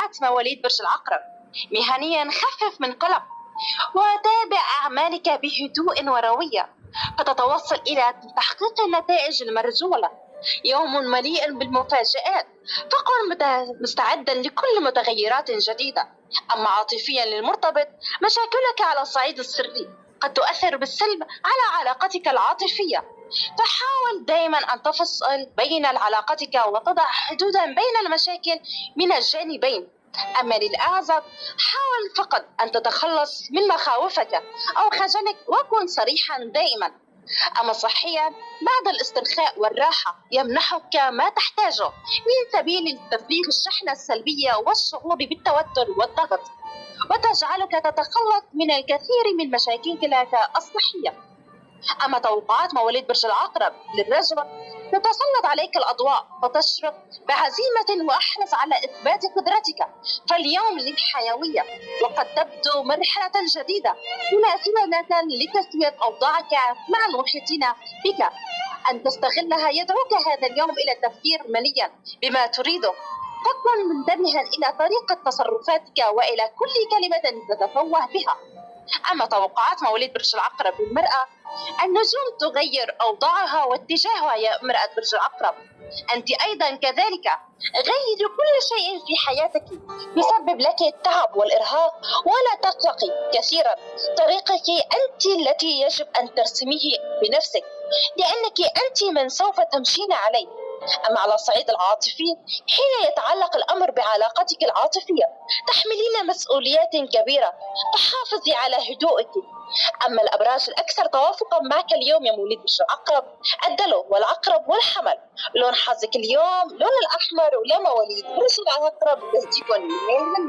توقعات مواليد برج العقرب. مهنيا خفف من قلق وتابع أعمالك بهدوء وروية، فتتوصل إلى تحقيق النتائج المرجولة. يوم مليء بالمفاجآت، فكن مستعدا لكل متغيرات جديدة. أما عاطفيا للمرتبط، مشاكلك على الصعيد السري قد تؤثر بالسلب على علاقتك العاطفية، فحاول دائما أن تفصل بين علاقتك وتضع حدودا بين المشاكل من الجانبين. أما للأعزب، حاول فقط أن تتخلص من مخاوفك أو خجلك وكن صريحا دائما. أما صحيا، بعد الاسترخاء والراحة يمنحك ما تحتاجه من سبيل تفريغ الشحنة السلبية والشعور بالتوتر والضغط، وتجعلك تتخلص من الكثير من مشاكلك الصحية. أما توقعات مواليد برج العقرب للرجل، تتسلط عليك الأضواء فتشرق بعزيمة وأحرص على إثبات قدرتك، فاليوم لك حيوية وقد تبدو مرحلة جديدة مناسبة لتسوية أوضاعك مع المحيطين بك. أن تستغلها يدعوك هذا اليوم إلى التفكير مليا بما تريده، فكن منتبها إلى طريقة تصرفاتك وإلى كل كلمة تتفوه بها. أما توقعات مواليد برج العقرب للمرأة، النجوم تغير أوضاعها واتجاهها يا امرأة برج العقرب. أنت أيضا كذلك، غيري كل شيء في حياتك يسبب لك التعب والإرهاق، ولا تقلقي كثيرا. طريقك أنت التي يجب أن ترسميه بنفسك، لأنك أنت من سوف تمشين عليه. أما على الصعيد العاطفي، حين يتعلق الأمر بعلاقتك العاطفية، تحملين مسؤوليات كبيرة، فحافظي على هدوءك. أما الأبراج الأكثر توافقا معك اليوم يا مواليد برج العقرب، الدلو والعقرب والحمل. لون حظك اليوم لون الأحمر، ولا مواليد برج العقرب تهديكم من